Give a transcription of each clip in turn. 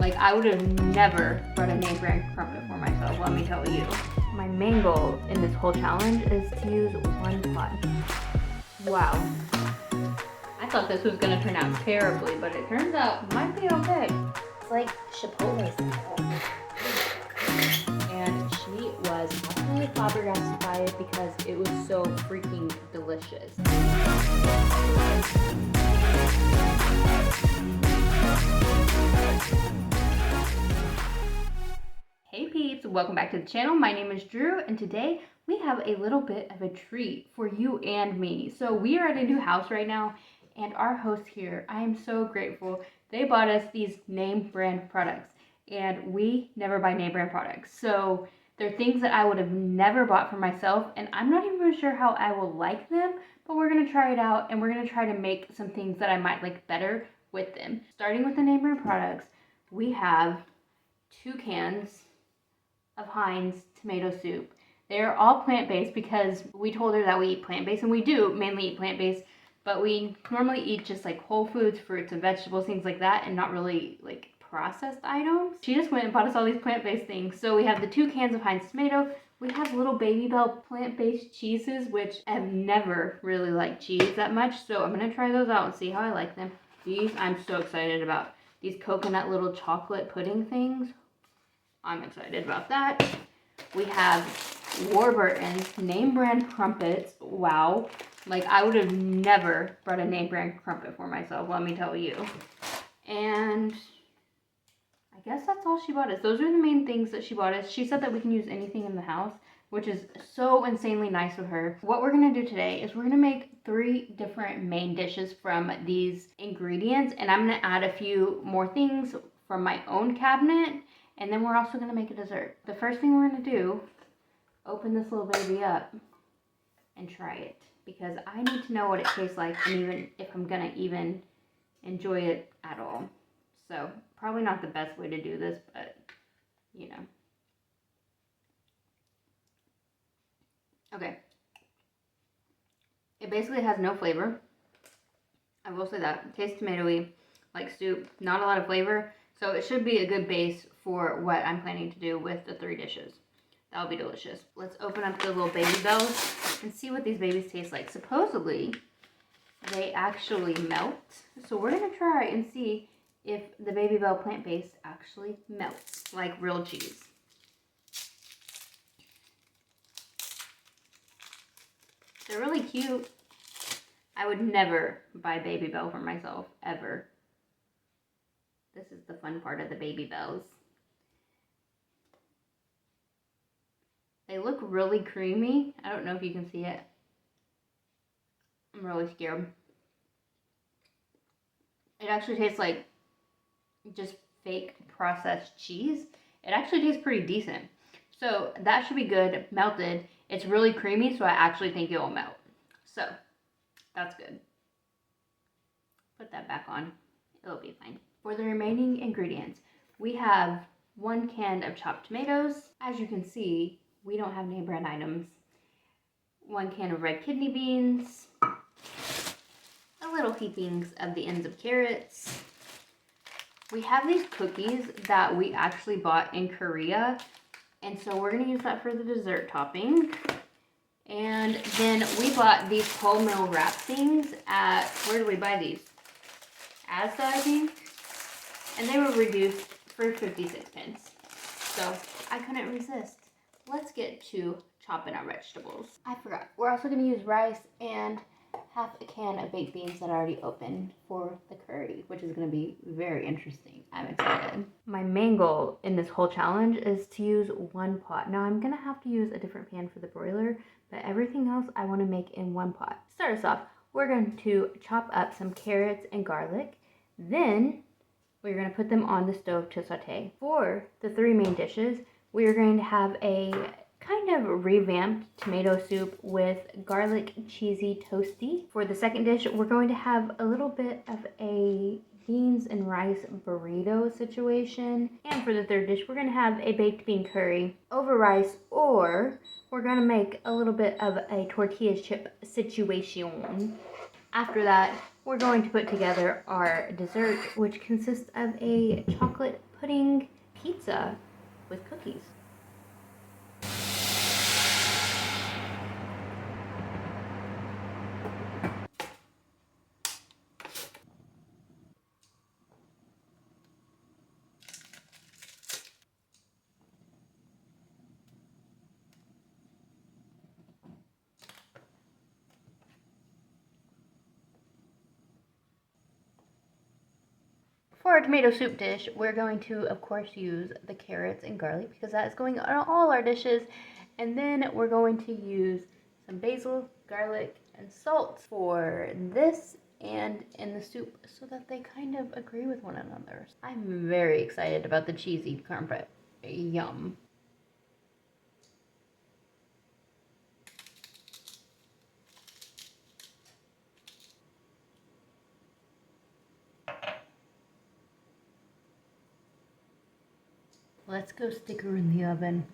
Like, I would have never brought a name brand crumpet for myself, let me tell you. My main goal in this whole challenge is to use one pot. Wow. I thought this was gonna turn out terribly, but it turns out it might be okay. It's like Chipotle style. And she was absolutely flabbergasted by it because it was so freaking delicious. Hey peeps, welcome back to the channel. My name is Drew, and today we have a little bit of a treat for you and me. So we are at a new house right now, and our hosts here, I am so grateful. They bought us these name brand products, and we never buy name brand products. So they're things that I would have never bought for myself, and I'm not even really sure how I will like them, but we're gonna try it out, and we're gonna try to make some things that I might like better with them. Starting with the name brand products, we have 2 cans of Heinz tomato soup. They're all plant-based because we told her that we eat plant-based, and we do mainly eat plant-based, but we normally eat just like whole foods, fruits and vegetables, things like that, and not really like processed items. She just went and bought us all these plant-based things. So we have the 2 cans of Heinz tomato. We have little Baby Bell plant-based cheeses, which I've never really liked cheese that much, so I'm gonna try those out and see how I like them. These I'm so excited about. These coconut little chocolate pudding things. I'm excited about that. We have Warburton's name brand crumpets. Wow. Like, I would have never brought a name brand crumpet for myself, let me tell you. And I guess that's all she bought us. Those are the main things that she bought us. She said that we can use anything in the house, which is so insanely nice of her. What we're gonna do today is we're gonna make 3 different main dishes from these ingredients, and I'm gonna add a few more things from my own cabinet. And then we're also gonna make a dessert. The first thing we're gonna do, open this little baby up and try it, because I need to know what it tastes like and even if I'm gonna even enjoy it at all. So probably not the best way to do this, but you know. Okay. It basically has no flavor. I will say that. It tastes tomatoey, like soup, not a lot of flavor. So it should be a good base for what I'm planning to do with the 3 dishes. That'll be delicious. Let's open up the little Baby Bells and see what these babies taste like. Supposedly, they actually melt. So we're gonna try and see if the Baby Bell plant-based actually melts like real cheese. They're really cute. I would never buy Baby Bell for myself, ever. This is the fun part of the Baby Bells. They look really creamy. I don't know if you can see it. I'm really scared. It actually tastes like just fake processed cheese. It actually tastes pretty decent. So that should be good, melted. It's really creamy, so I actually think it will melt. So that's good. Put that back on. It'll be fine. For the remaining ingredients, we have 1 can of chopped tomatoes. As you can see, we don't have name brand items. 1 can of red kidney beans. A little heapings of the ends of carrots. We have these cookies that we actually bought in Korea, and so we're gonna use that for the dessert topping. And then we bought these wholemeal wrap things at, where did we buy these? Asda, I think. And they were reduced for 56 cents. So I couldn't resist. Let's get to chopping our vegetables. I forgot. We're also going to use rice and half a can of baked beans that I already opened for the curry, which is going to be very interesting. I'm excited. My main goal in this whole challenge is to use 1 pot. Now I'm going to have to use a different pan for the broiler, but everything else I want to make in 1 pot. To start us off, we're going to chop up some carrots and garlic. Then we're going to put them on the stove to saute. For the 3 main dishes, we are going to have a kind of revamped tomato soup with garlic cheesy toasty. For the second dish, we're going to have a little bit of a beans and rice burrito situation. And for the third dish, we're going to have a baked bean curry over rice, or we're going to make a little bit of a tortilla chip situation. After that, we're going to put together our dessert, which consists of a chocolate pudding pizza with cookies. For our tomato soup dish, we're going to, of course, use the carrots and garlic because that is going on all our dishes. And then we're going to use some basil, garlic, and salt for this and in the soup so that they kind of agree with one another. I'm very excited about the cheesy crumpet. Yum. Let's go stick her in the oven.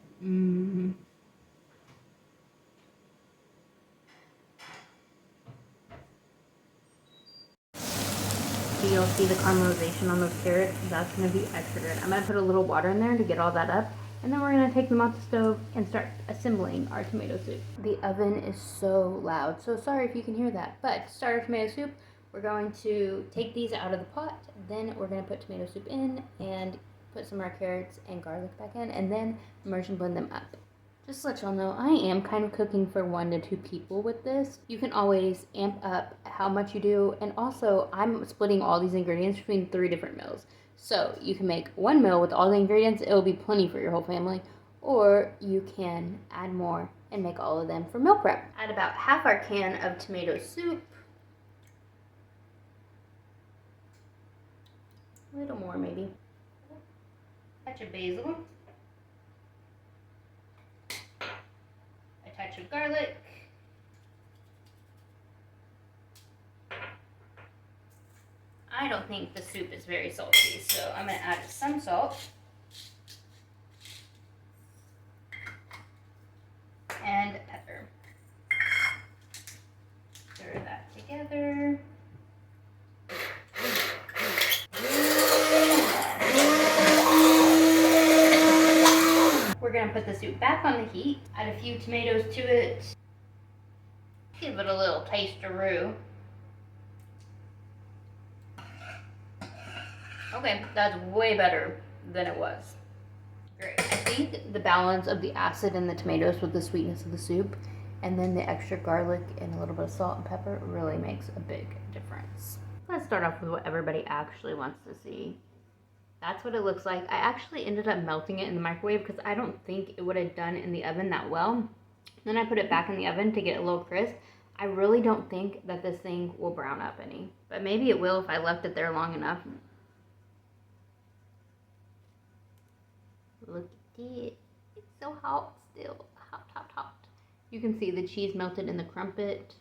So you'll see the caramelization on those carrots. That's going to be extra good. I'm going to put a little water in there to get all that up. And then we're going to take them off the stove and start assembling our tomato soup. The oven is so loud, so sorry if you can hear that. But to start our tomato soup, we're going to take these out of the pot. Then we're going to put tomato soup in and put some of our carrots and garlic back in, and then immersion blend them up. Just to let y'all know, I am kind of cooking for 1 to 2 people with this. You can always amp up how much you do, and also I'm splitting all these ingredients between 3 different meals. So you can make 1 meal with all the ingredients, it will be plenty for your whole family, or you can add more and make all of them for meal prep. Add about half our can of tomato soup. A little more maybe. Touch of basil, a touch of garlic, I don't think the soup is very salty, so I'm going to add some salt and pepper. Stir that together. We're going to put the soup back on the heat, add a few tomatoes to it, give it a little taste-a-roo. Okay, that's way better than it was. Great. I think the balance of the acid in the tomatoes with the sweetness of the soup and then the extra garlic and a little bit of salt and pepper really makes a big difference. Let's start off with what everybody actually wants to see. That's what it looks like. I actually ended up melting it in the microwave because I don't think it would have done in the oven that well. Then I put it back in the oven to get a little crisp. I really don't think that this thing will brown up any, but maybe it will if I left it there long enough. Look at it. It's so hot still. Hot, hot, hot. You can see the cheese melted in the crumpet.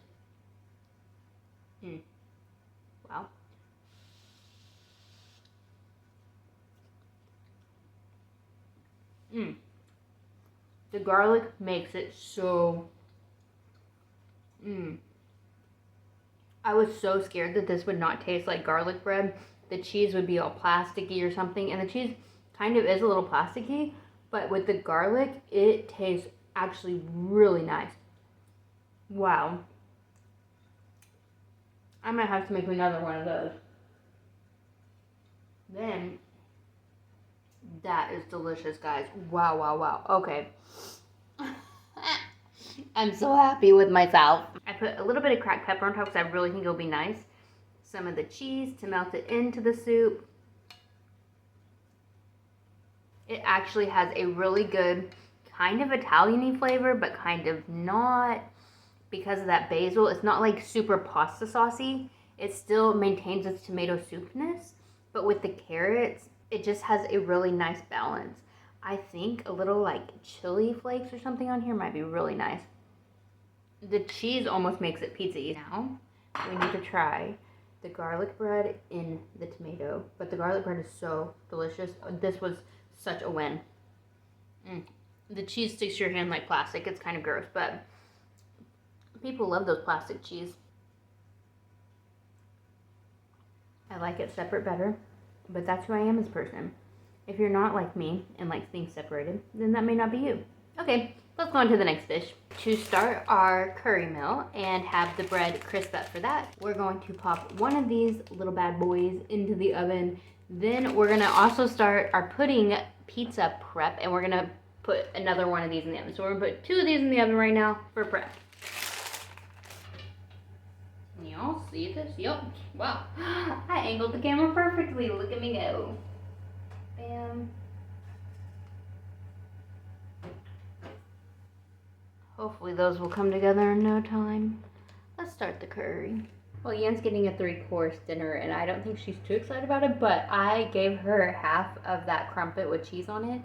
Wow. The garlic makes it so... I was so scared that this would not taste like garlic bread. The cheese would be all plasticky or something. And the cheese kind of is a little plasticky. But with the garlic, it tastes actually really nice. Wow. I might have to make another one of those. Then... that is delicious, guys. Wow, wow, wow. Okay. I'm so happy with myself. I put a little bit of cracked pepper on top because I really think it'll be nice. Some of the cheese to melt it into the soup. It actually has a really good kind of Italian-y flavor, but kind of not because of that basil. It's not like super pasta saucy. It still maintains its tomato soupness, but with the carrots, it just has a really nice balance. I think a little like chili flakes or something on here might be really nice. The cheese almost makes it pizza-y. Now we need to try the garlic bread in the tomato, but the garlic bread is so delicious. This was such a win. The cheese sticks to your hand like plastic. It's kind of gross, but people love those plastic cheese. I like it separate better, but that's who I am as a person. If you're not like me and likes things separated, then that may not be you. Okay, let's go on to the next dish. To start our curry meal and have the bread crisp up for that, we're going to pop one of these little bad boys into the oven. Then we're gonna also start our pudding pizza prep, and we're gonna put another one of these in the oven. So we're gonna put 2 of these in the oven right now for prep. Can y'all see this? Yup. Wow. I angled the camera perfectly. Look at me go. Bam. Hopefully those will come together in no time. Let's start the curry. Well, Yen's getting a 3-course dinner, and I don't think she's too excited about it, but I gave her half of that crumpet with cheese on it,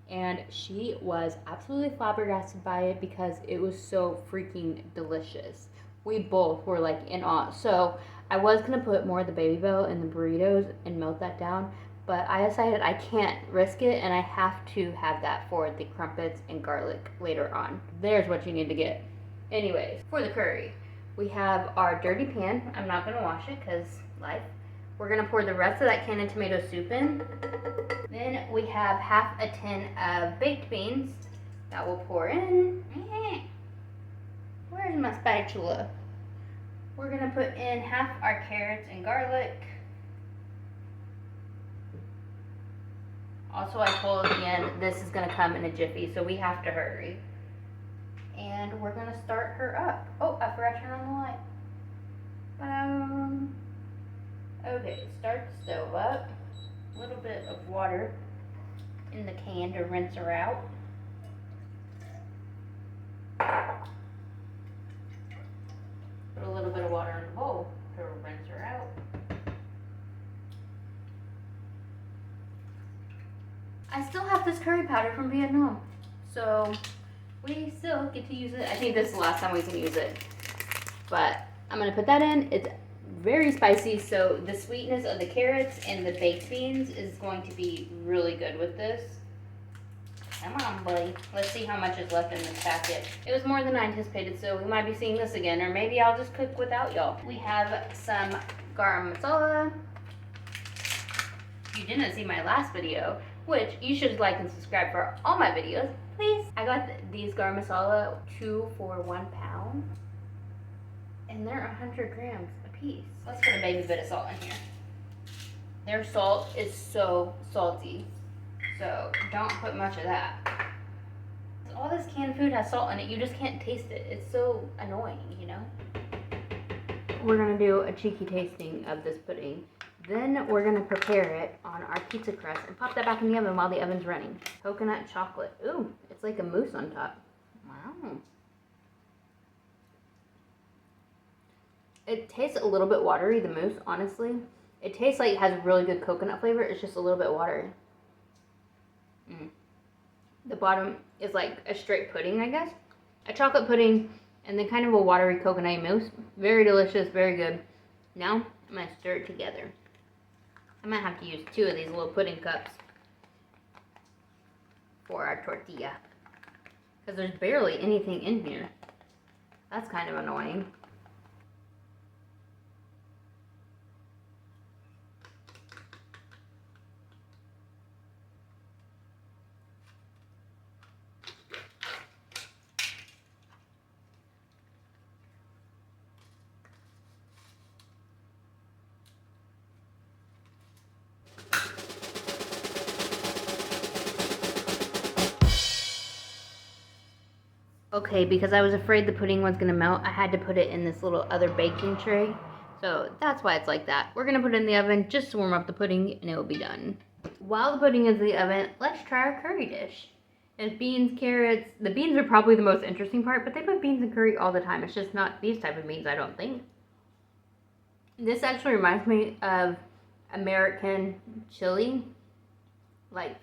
and she was absolutely flabbergasted by it because it was so freaking delicious. We both were like in awe. So I was gonna put more of the baby bell in the burritos and melt that down, but I decided I can't risk it, and I have to have that for the crumpets and garlic later on. There's what you need to get. Anyways, for the curry, we have our dirty pan. I'm not gonna wash it because life. We're gonna pour the rest of that canned tomato soup in. Then we have half a tin of baked beans that we'll pour in. Where's my spatula? We're gonna put in half our carrots and garlic. Also, I told Yen this is gonna come in a jiffy, so we have to hurry. And we're gonna start her up. Oh, I forgot to turn on the light. Okay, start the stove up. A little bit of water in the can to rinse her out. Put a little bit of water in the bowl to rinse her out. I still have this curry powder from Vietnam, so we still get to use it. I think this is the last time we can use it, but I'm gonna put that in. It's very spicy, so the sweetness of the carrots and the baked beans is going to be really good with this. Come on, buddy. Let's see how much is left in this packet. It was more than I anticipated, so we might be seeing this again, or maybe I'll just cook without y'all. We have some garam masala. If you didn't see my last video, which you should like and subscribe for all my videos, please. I got these garam masala 2 for £1, and they're 100 grams a piece. Let's put a baby bit of salt in here. Their salt is so salty, so don't put much of that. All this canned food has salt in it. You just can't taste it. It's so annoying, you know? We're gonna do a cheeky tasting of this pudding. Then we're gonna prepare it on our pizza crust and pop that back in the oven while the oven's running. Coconut chocolate. Ooh, it's like a mousse on top. Wow. It tastes a little bit watery, the mousse, honestly. It tastes like it has really good coconut flavor. It's just a little bit watery. The bottom is like a straight pudding, I guess. A chocolate pudding and then kind of a watery coconut mousse. Very delicious, very good. Now, I'm gonna stir it together. I might have to use 2 of these little pudding cups for our tortilla, because there's barely anything in here. That's kind of annoying. Okay, because I was afraid the pudding was gonna melt, I had to put it in this little other baking tray. So that's why it's like that. We're gonna put it in the oven just to warm up the pudding, and it will be done. While the pudding is in the oven, let's try our curry dish. There's beans, carrots. The beans are probably the most interesting part, but they put beans in curry all the time. It's just not these type of beans, I don't think. This actually reminds me of American chili. Like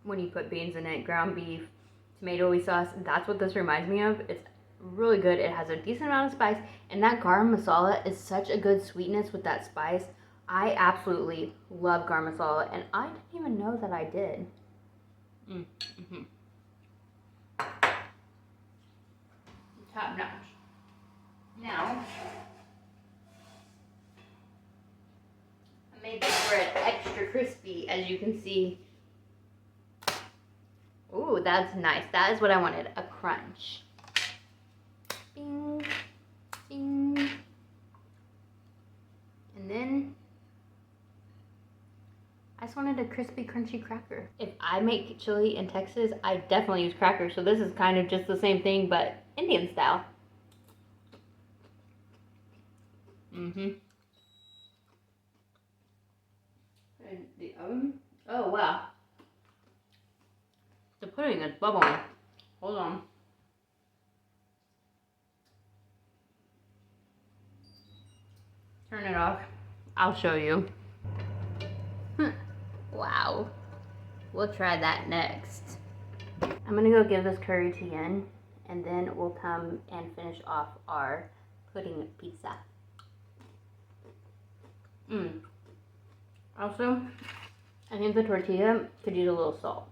when you put beans in it, ground beef, tomatoey sauce. That's what this reminds me of. It's really good. It has a decent amount of spice, and that garam masala is such a good sweetness with that spice. I absolutely love garam masala, and I didn't even know that I did. Top notch. Now, I made this bread extra crispy, as you can see that's nice. That is what I wanted, a crunch. Bing, bing. And then I just wanted a crispy, crunchy cracker. If I make chili in Texas, I definitely use crackers. So this is kind of just the same thing, but Indian style. Mm-hmm. And the oven. Oh, wow. The pudding is bubbling. Hold on. Turn it off. I'll show you. Wow. We'll try that next. I'm gonna go give this curry to Yen, and then we'll come and finish off our pudding pizza. Also, I think the tortilla could use a little salt.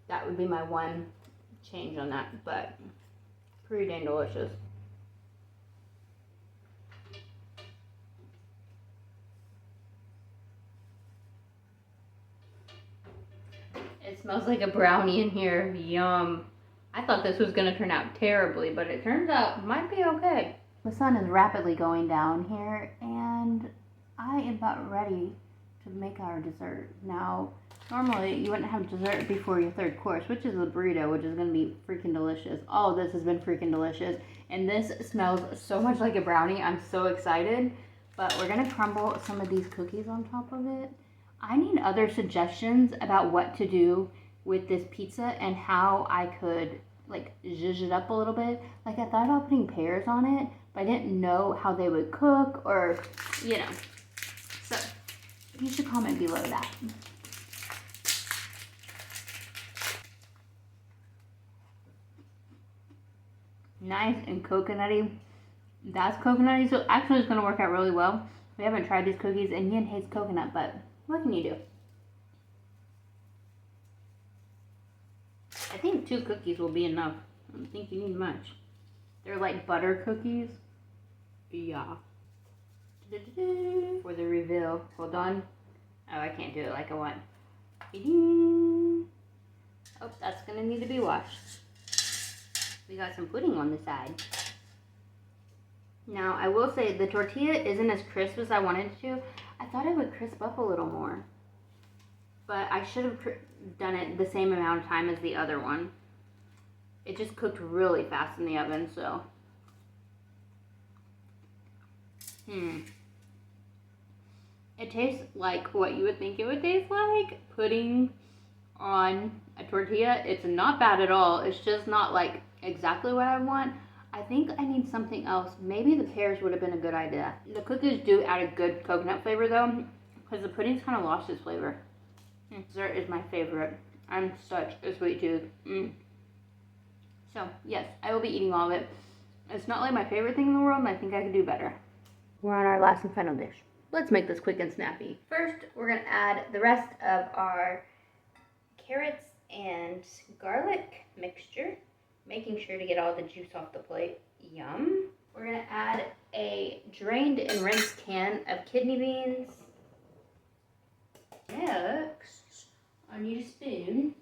That would be my one change on that, but pretty dang delicious. It smells like a brownie in here. Yum. I thought this was gonna turn out terribly, but it turns out might be okay. The sun is rapidly going down here, and I am about ready to make our dessert. Now, normally you wouldn't have dessert before your third course, which is the burrito, which is gonna be freaking delicious. All of this has been freaking delicious, and this smells so much like a brownie. I'm so excited, but we're gonna crumble some of these cookies on top of it. I need other suggestions about what to do with this pizza and how I could like zhuzh it up a little bit. Like I thought about putting pears on it, but I didn't know how they would cook or, you know. So you should comment below that. Nice and coconutty. That's coconutty, so actually it's gonna work out really well. We haven't tried these cookies and Yin hates coconut, but what can you do? I think 2 cookies will be enough. I don't think you need much. They're like butter cookies. Yeah. For the reveal. Hold on. Oh, I can't do it like I want. Oh, that's gonna need to be washed. We got some pudding on the side. Now, I will say the tortilla isn't as crisp as I wanted it to. I thought it would crisp up a little more. But I should have done it the same amount of time as the other one. It just cooked really fast in the oven, so. It tastes like what you would think it would taste like. Pudding on a tortilla. It's not bad at all. It's just not like exactly what I want. I think I need something else. Maybe the pears would have been a good idea. The cookies do add a good coconut flavor though, because the pudding's kind of lost its flavor. Dessert is my favorite. I'm such a sweet tooth. So yes, I will be eating all of it. It's not like my favorite thing in the world, and I think I could do better. We're on our last and final dish. Let's make this quick and snappy. First, we're gonna add the rest of our carrots and garlic mixture, making sure to get all the juice off the plate. Yum. We're gonna add a drained and rinsed can of kidney beans. Next, I need a spoon.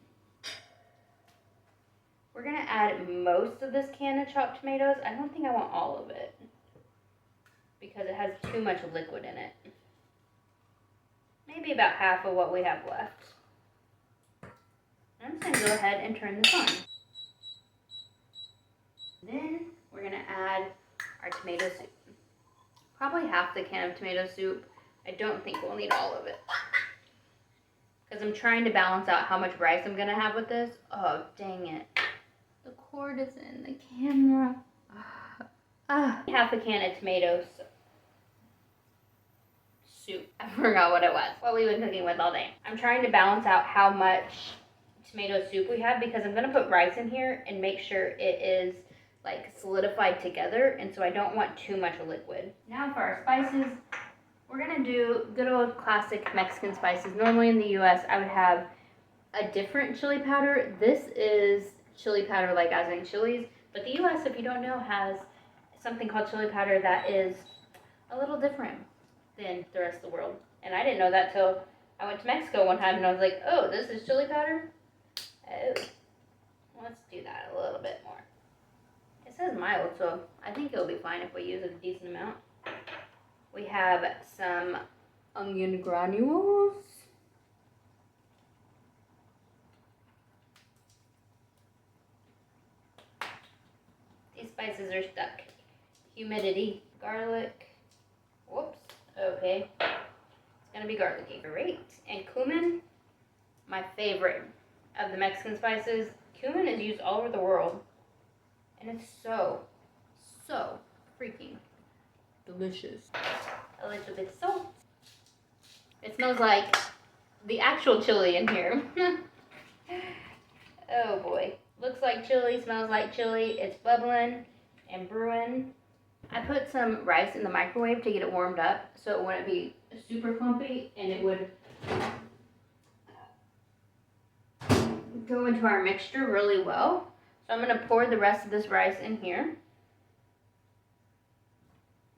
We're gonna add most of this can of chopped tomatoes. I don't think I want all of it because it has too much liquid in it. Maybe about half of what we have left. I'm just gonna go ahead and turn this on. Then we're gonna add our tomato soup. Probably half the can of tomato soup. I don't think we'll need all of it, because I'm trying to balance out how much rice I'm gonna have with this. Oh, dang it. The cord is in the camera. Half a can of tomato soup. I forgot what it was. What we've been cooking with all day. I'm trying to balance out how much tomato soup we have, because I'm gonna put rice in here and make sure it is like solidified together, and so I don't want too much liquid. Now for our spices, we're gonna do good old classic Mexican spices. Normally in the US, I would have a different chili powder. This is chili powder like as in chilies, but the US, if you don't know, has something called chili powder that is a little different than the rest of the world. And I didn't know that till I went to Mexico one time and I was like, oh, this is chili powder? Oh. Let's do that a little bit more. It says mild, so I think it'll be fine if we use a decent amount. We have some onion granules. These spices are stuck. Humidity, garlic. Whoops. Okay. It's gonna be garlicky. Great. And cumin, my favorite of the Mexican spices. Cumin is used all over the world. And it's so freaking delicious. A little bit of salt. It smells like the actual chili in here. Oh boy. Looks like chili, smells like chili. It's bubbling and brewing. I put some rice in the microwave to get it warmed up so it wouldn't be super clumpy and it would go into our mixture really well. So I'm going to pour the rest of this rice in here.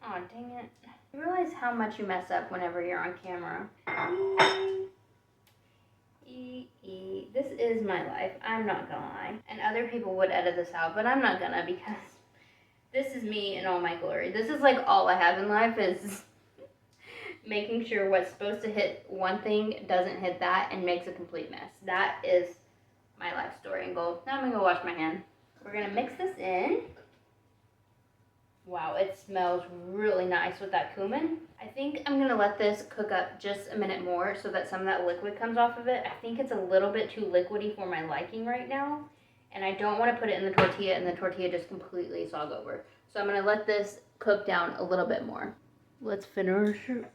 Oh, dang it. You realize how much you mess up whenever you're on camera. This is my life. I'm not gonna lie. And other people would edit this out, but I'm not gonna because this is me in all my glory. This is like all I have in life is making sure what's supposed to hit one thing doesn't hit that and makes a complete mess. That is my life story and goal. Now I'm gonna go wash my hand. We're gonna mix this in. Wow, it smells really nice with that cumin. I think I'm gonna let this cook up just a minute more so that some of that liquid comes off of it. I think it's a little bit too liquidy for my liking right now. And I don't wanna put it in the tortilla and the tortilla just completely sog over. So I'm gonna let this cook down a little bit more. Let's finish her.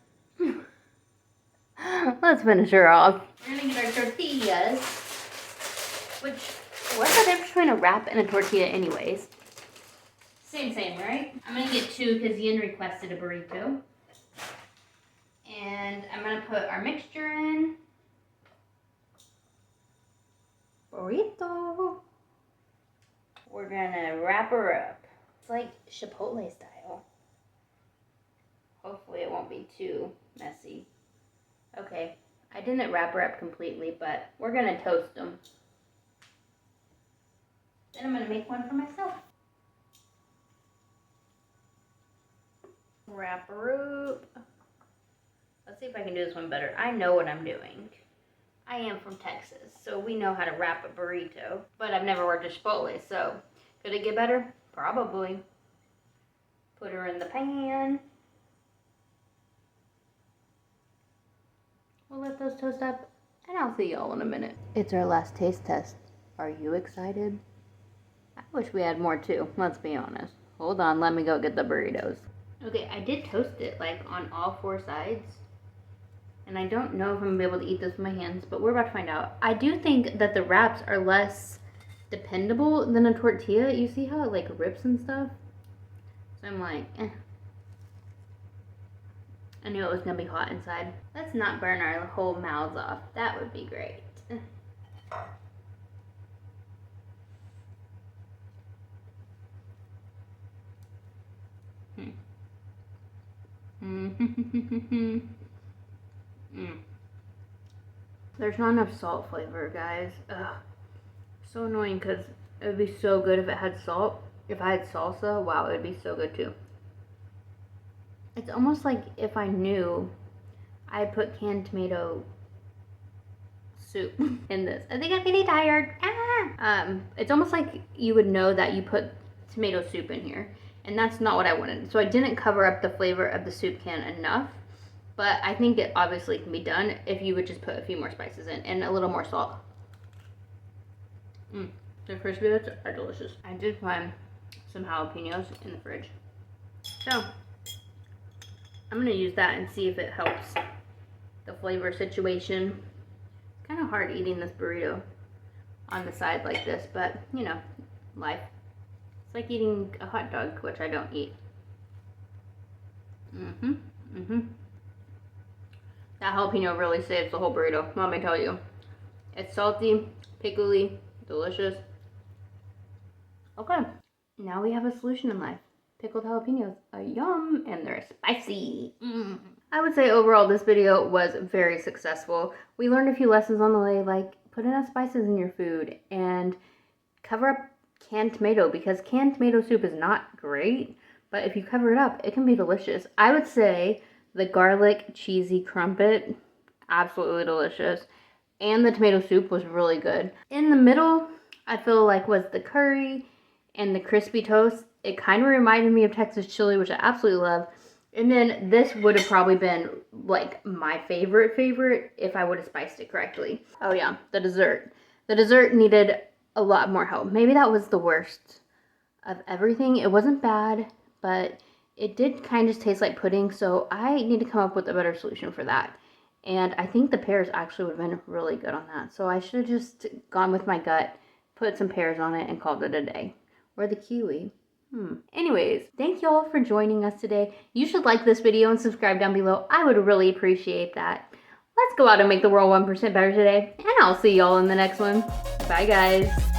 Let's finish her off. We're gonna get our tortillas, which, what's the difference between a wrap and a tortilla anyways? Same, right? I'm gonna get two because Yin requested a burrito. And I'm gonna put our mixture in. Burrito. We're gonna wrap her up. It's like Chipotle style. Hopefully it won't be too messy. Okay, I didn't wrap her up completely, but we're gonna toast them. Then I'm gonna make one for myself. Wrap her up. Let's see if I can do this one better. I know what I'm doing. I am from Texas, so we know how to wrap a burrito. But I've never worked at Chipotle, so could it get better? Probably. Put her in the pan. We'll let those toast up, and I'll see y'all in a minute. It's our last taste test. Are you excited? I wish we had more too, let's be honest. Hold on, let me go get the burritos. Okay, I did toast it like on all four sides. And I don't know if I'm gonna be able to eat this with my hands, but we're about to find out. I do think that the wraps are less dependable than a tortilla. You see how it like rips and stuff? So I'm like, eh. I knew it was gonna be hot inside. Let's not burn our whole mouths off. That would be great. There's not enough salt flavor, guys. Ugh. So annoying because it would be so good if it had salt. If I had salsa, wow, it would be so good too. It's almost like if I knew I put canned tomato soup in this. I think I'm getting tired. It's almost like you would know that you put tomato soup in here. And that's not what I wanted. So I didn't cover up the flavor of the soup can enough. But I think it obviously can be done if you would just put a few more spices in and a little more salt. The crispy bits are delicious. I did find some jalapenos in the fridge. So I'm gonna use that and see if it helps the flavor situation. It's kind of hard eating this burrito on the side like this, but you know, life. It's like eating a hot dog, which I don't eat. That jalapeno really saves the whole burrito, let me tell you. It's salty, pickly, delicious. Okay, now we have a solution in life. Pickled jalapenos, yum, and they're spicy. I would say overall this video was very successful. We learned a few lessons on the way, like put enough spices in your food and cover up canned tomato, because canned tomato soup is not great, but if you cover it up, it can be delicious. I would say the garlic cheesy crumpet, absolutely delicious. And the tomato soup was really good. In the middle, I feel like was the curry and the crispy toast. It kind of reminded me of Texas chili, which I absolutely love. And then this would have probably been like my favorite if I would have spiced it correctly. Oh yeah, the dessert. The dessert needed a lot more help. Maybe that was the worst of everything. It wasn't bad, but it did kind of taste like pudding, so I need to come up with a better solution for that. And I think the pears actually would have been really good on that. So I should have just gone with my gut, put some pears on it, and called it a day. Or the kiwi. Anyways, thank you all for joining us today. You should like this video and subscribe down below. I would really appreciate that. Let's go out and make the world 1% better today. And I'll see y'all in the next one. Bye, guys.